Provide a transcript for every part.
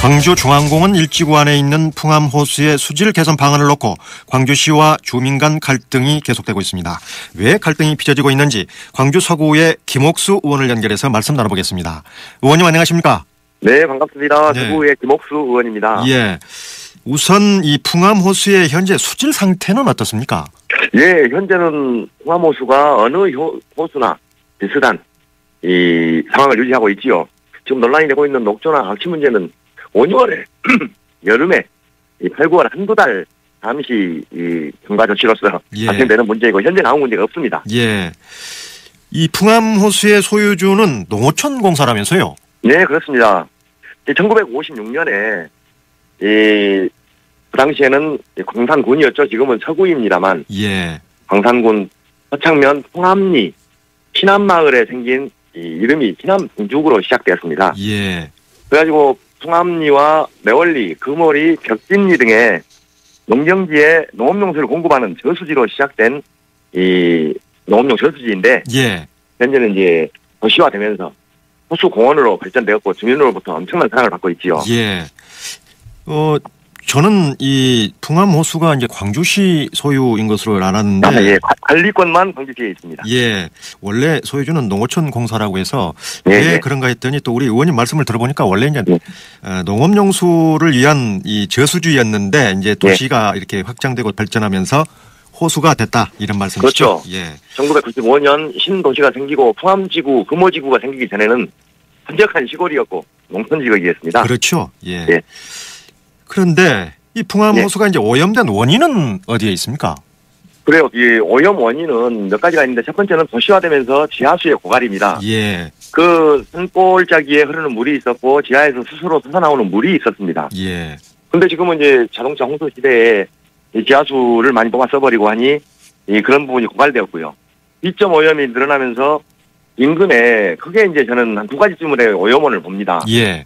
광주중앙공원 일지구 안에 있는 풍암호수의 수질 개선 방안을 놓고 광주시와 주민 간 갈등이 계속되고 있습니다. 왜 갈등이 빚어지고 있는지 광주 서구의 김옥수 의원을 연결해서 말씀 나눠보겠습니다. 의원님 안녕하십니까? 네, 반갑습니다. 네. 서구의 김옥수 의원입니다. 예. 우선 이 풍암호수의 현재 수질 상태는 어떻습니까? 예, 현재는 풍암호수가 어느 호수나 비슷한 이 상황을 유지하고 있지요. 지금 논란이 되고 있는 녹조나 악취 문제는 5월에 여름에 이 8, 9월 한두 달 잠시 이 경과 조치로서 발생되는 문제이고 현재 나온 문제가 없습니다. 예. 이 풍암호수의 소유주는 농어촌공사라면서요? 네, 그렇습니다. 1956년에 그 당시에는 광산군이었죠. 지금은 서구입니다만. 예. 광산군 서창면 풍암리 신암마을에 생긴 이 이름이 신암동죽으로 시작되었습니다. 예. 그래가지고 풍암리와 매월리, 금월리, 벽진리 등의 농경지에 농업용수를 공급하는 저수지로 시작된 이 농업용 저수지인데 예. 현재는 이제 도시화되면서 호수공원으로 발전되었고 주민으로부터 엄청난 사랑을 받고 있지요. 예. 저는 이 풍암호수가 이제 광주시 소유인 것으로 알았는데. 예. 관리권만 광주시에 있습니다. 예. 원래 소유주는 농어촌공사라고 해서 예, 왜 예. 그런가 했더니 또 우리 의원님 말씀을 들어보니까 원래 이제 농업용수를 위한 이 저수지였는데 이제 도시가 이렇게 확장되고 발전하면서 호수가 됐다 이런 말씀이시죠? 그렇죠. 예. 1995년 신도시가 생기고 풍암지구, 금호지구가 생기기 전에는 한적한 시골이었고 농촌지역이었습니다. 그렇죠. 예. 예. 그런데 이 풍암호수가 이제 오염된 원인은 어디에 있습니까? 그래요. 이 오염 원인은 몇 가지가 있는데 첫 번째는 도시화되면서 지하수의 고갈입니다. 예. 그 산골짜기에 흐르는 물이 있었고 지하에서 스스로 솟아나오는 물이 있었습니다. 예. 근데 지금은 이제 자동차 홍수 시대에 이 지하수를 많이 뽑아 써버리고 하니 이 그런 부분이 고갈되었고요. 비점 오염이 늘어나면서 인근에 크게 이제 저는 한 두 가지쯤의 오염원을 봅니다. 예.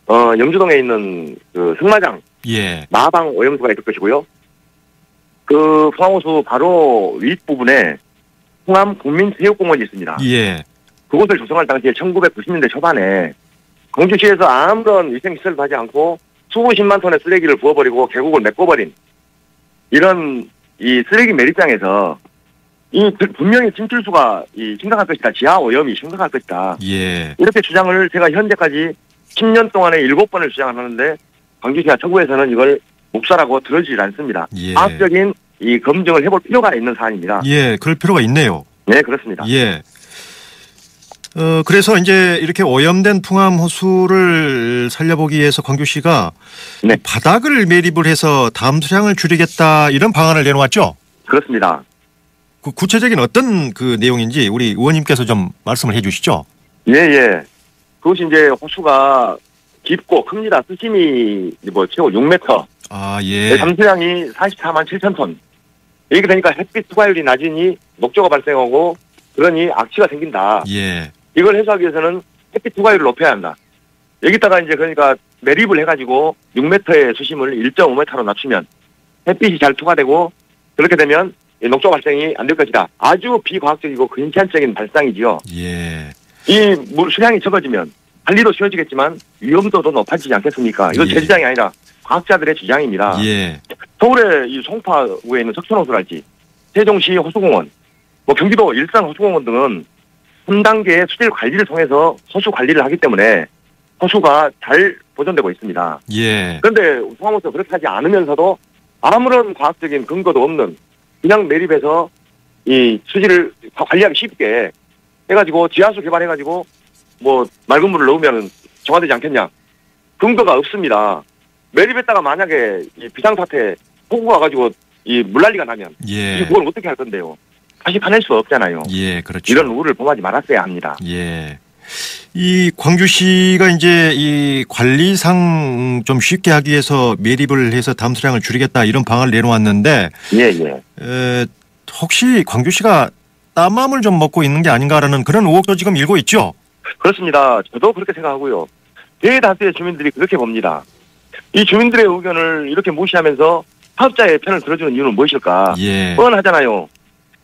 영주동에 있는 그 승마장 예. 마방 오염수가 있을 것이고요. 그 풍암호수 바로 윗부분에 풍암 국민체육공원이 있습니다. 예. 그곳을 조성할 당시에 1990년대 초반에 광주시에서 아무런 위생시설도 하지 않고 수십만 톤의 쓰레기를 부어버리고 계곡을 메꿔버린 이런 이 쓰레기 매립장에서 이 분명히 침출수가 이 심각할 것이다. 지하 오염이 심각할 것이다. 예. 이렇게 주장을 제가 현재까지 10년 동안에 7번을 주장을 하는데 광주시와 서구에서는 이걸 묵살하고 들어주질 않습니다. 예. 과학적인 이 검증을 해볼 필요가 있는 사안입니다. 예. 그럴 필요가 있네요. 네, 그렇습니다. 예. 그래서 이제 이렇게 오염된 풍암호수를 살려보기 위해서 광주시가 네. 바닥을 매립을 해서 담수량을 줄이겠다 이런 방안을 내놓았죠? 그렇습니다. 그 구체적인 어떤 그 내용인지 우리 의원님께서 좀 말씀을 해 주시죠. 예, 예. 그것이 이제 호수가 깊고 큽니다. 수심이 최고 6m. 아, 예. 담수량이 44만 7천 톤. 이렇게 되니까 햇빛 투과율이 낮으니 녹조가 발생하고 그러니 악취가 생긴다. 예. 이걸 해소하기 위해서는 햇빛 투과율을 높여야 한다. 여기다가 이제 그러니까 매립을 해가지고 6m의 수심을 1.5m로 낮추면 햇빛이 잘 투과되고 그렇게 되면 녹조 발생이 안 될 것이다. 아주 비과학적이고 근시안적인 발상이지요. 예. 이 물 수량이 적어지면 관리도 쉬워지겠지만 위험도도 높아지지 않겠습니까? 이건 제 주장이 아니라 과학자들의 주장입니다. 예. 서울의 이 송파구에 있는 석촌호수랄지 세종시 호수공원, 경기도 일산 호수공원 등은 3단계의 수질 관리를 통해서 호수 관리를 하기 때문에 호수가 잘 보존되고 있습니다. 예. 그런데 풍암호수가 그렇게 하지 않으면서도 아무런 과학적인 근거도 없는 그냥 매립해서 이 수질을 관리하기 쉽게 해가지고 지하수 개발해가지고 맑은 물을 넣으면 정화되지 않겠냐. 근거가 없습니다. 매립했다가 만약에 이 비상사태 폭우가 와가지고 이 물난리가 나면 예. 그걸 어떻게 할 건데요. 다시 파낼 수 없잖아요. 예, 그렇죠. 이런 우를 범하지 말았어야 합니다. 예. 이 광주시가 이제 이 관리상 좀 쉽게 하기 위해서 매립을 해서 담수량을 줄이겠다 이런 방안을 내놓았는데 예. 혹시 광주시가 땀맘을 좀 먹고 있는 게 아닌가라는 그런 의혹도 지금 일고 있죠? 그렇습니다. 저도 그렇게 생각하고요. 대다수의 주민들이 그렇게 봅니다. 이 주민들의 의견을 이렇게 무시하면서 사업자의 편을 들어주는 이유는 무엇일까? 예. 뻔하잖아요.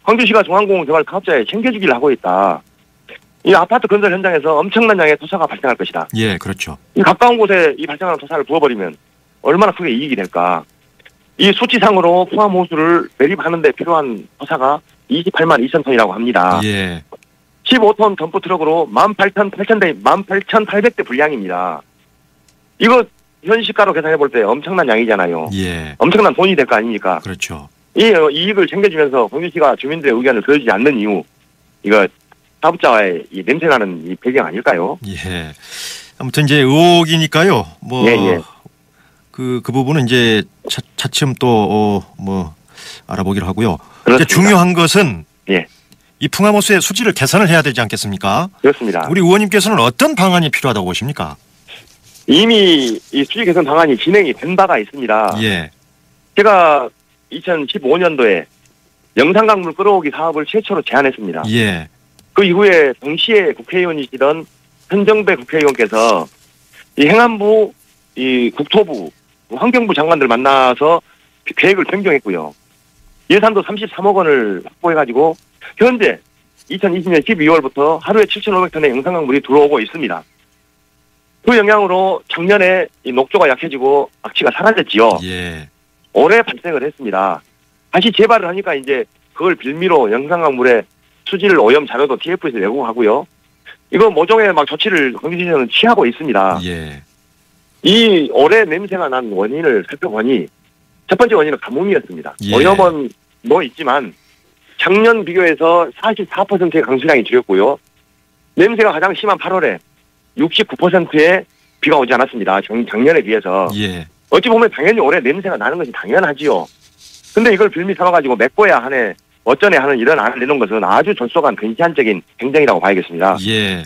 광주시가 중앙공원 개발 사업자에 챙겨주기를 하고 있다. 이 아파트 건설 현장에서 엄청난 양의 토사가 발생할 것이다. 예, 그렇죠. 이 가까운 곳에 이 발생하는 토사를 부어버리면 얼마나 크게 이익이 될까. 이 수치상으로 포함호수를 매립하는 데 필요한 토사가 28만 2천 톤이라고 합니다. 예. 15톤 덤프 트럭으로 18,800대 분량입니다. 이거 현시가로 계산해 볼 때 엄청난 양이잖아요. 예. 엄청난 돈이 될 거 아닙니까? 그렇죠. 이 이익을 챙겨주면서 광주시가 주민들의 의견을 들어주지 않는 이유, 이거 사업자와의 이 냄새나는 이 배경 아닐까요? 예. 아무튼 이제 의혹이니까요. 뭐 예. 그 부분은 이제 차츰 또 뭐 알아보기로 하고요. 그렇습니다. 이제 중요한 것은 예. 이 풍암호수의 수질을 개선을 해야 되지 않겠습니까? 그렇습니다. 우리 의원님께서는 어떤 방안이 필요하다고 보십니까? 이미 이 수질 개선 방안이 진행이 된 바가 있습니다. 예. 제가 2015년도에 영산강물 끌어오기 사업을 최초로 제안했습니다. 예. 그 이후에 동시에 국회의원이시던 현정배 국회의원께서 이 행안부, 이 국토부, 환경부 장관들 만나서 계획을 변경했고요. 예산도 33억 원을 확보해가지고 현재 2020년 12월부터 하루에 7,500톤의 영산강물이 들어오고 있습니다. 그 영향으로 작년에 이 녹조가 약해지고 악취가 사라졌지요. 예. 올해 발생을 했습니다. 다시 재발을 하니까 이제 그걸 빌미로 영산강물의 수질 오염 자료도 TF에서 왜곡하고요. 이거 모종의 막 조치를 광주시에서는 취하고 있습니다. 예. 이 올해 냄새가 난 원인을 살펴보니 첫 번째 원인은 가뭄이었습니다. 예. 오염은 뭐 있지만 작년 비교해서 44%의 강수량이 줄였고요. 냄새가 가장 심한 8월에 69%의 비가 오지 않았습니다. 작년에 비해서. 예. 어찌 보면 당연히 올해 냄새가 나는 것이 당연하지요. 근데 이걸 빌미 삼아가지고 메꿔야 하네, 어쩌네 하는 이런 안을 내놓은 것은 아주 졸속한 근시안적인 행정이라고 봐야겠습니다. 예.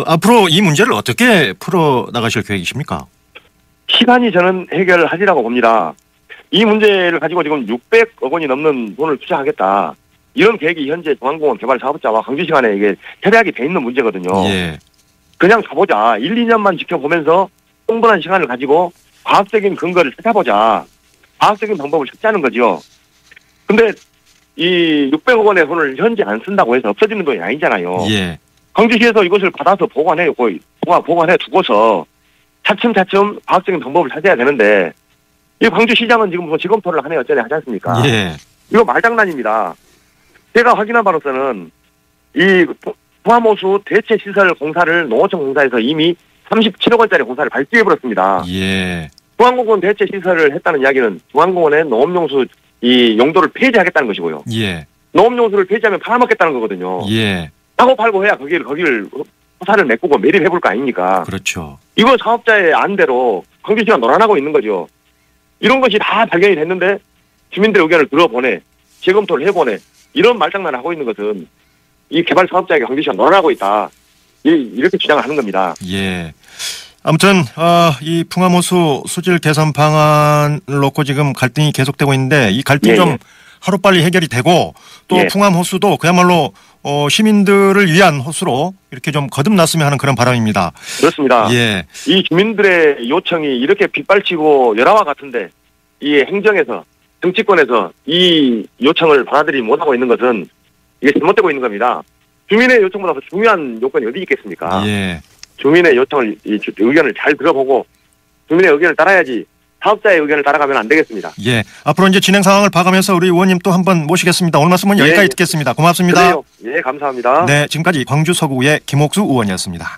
앞으로 이 문제를 어떻게 풀어 나가실 계획이십니까? 시간이 저는 해결하리라고 봅니다. 이 문제를 가지고 지금 600억 원이 넘는 돈을 투자하겠다. 이런 계획이 현재 중앙공원 개발 사업자와 광주시 간에 이게 협약이 돼 있는 문제거든요. 예. 그냥 가보자. 1, 2년만 지켜보면서 충분한 시간을 가지고 과학적인 근거를 찾아보자. 과학적인 방법을 찾자는 거죠. 근데 이 600억 원의 돈을 현재 안 쓴다고 해서 없어지는 돈이 아니잖아요. 예. 광주시에서 이것을 받아서 보관해 두고서 차츰차츰 과학적인 방법을 찾아야 되는데 이 광주시장은 지금 뭐 지검토를 하네 어쩌네 하지 않습니까? 예. 이거 말장난입니다. 제가 확인한 바로서는 이 포함호수 대체시설 공사를 농어촌 공사에서 이미 37억 원짜리 공사를 발주해버렸습니다. 예. 중앙공원 대체시설을 했다는 이야기는 중앙공원의 농업용수 이 용도를 폐지하겠다는 것이고요. 예. 농업용수를 폐지하면 팔아먹겠다는 거거든요. 예. 사고 팔고 해야 거기를 호사를 메꾸고 매립해볼 거 아닙니까? 그렇죠. 이거 사업자의 안대로 광주시가 논란하고 있는 거죠. 이런 것이 다 발견이 됐는데 주민들의 의견을 들어보내, 재검토를 해보내, 이런 말장난을 하고 있는 것은 이 개발 사업자에게 광주시가 논란하고 있다. 이렇게 주장을 하는 겁니다. 예. 아무튼 이 풍암호수 수질 개선 방안을 놓고 지금 갈등이 계속되고 있는데 이 갈등 좀 하루빨리 해결이 되고 또 풍암호수도 그야말로 시민들을 위한 호수로 이렇게 좀 거듭났으면 하는 그런 바람입니다. 그렇습니다. 예. 이 주민들의 요청이 이렇게 빗발치고 열화와 같은데 이 행정에서 정치권에서 이 요청을 받아들이지 못하고 있는 것은 이게 잘못되고 있는 겁니다. 주민의 요청보다 더 중요한 요건이 어디 있겠습니까? 예. 주민의 요청을 의견을 잘 들어보고 주민의 의견을 따라야지 사업자의 의견을 따라가면 안 되겠습니다. 예. 앞으로 이제 진행 상황을 봐가면서 우리 의원님 또 한번 모시겠습니다. 오늘 말씀은 여기까지 듣겠습니다. 고맙습니다. 그래요. 예, 감사합니다. 네, 지금까지 광주 서구의 김옥수 의원이었습니다.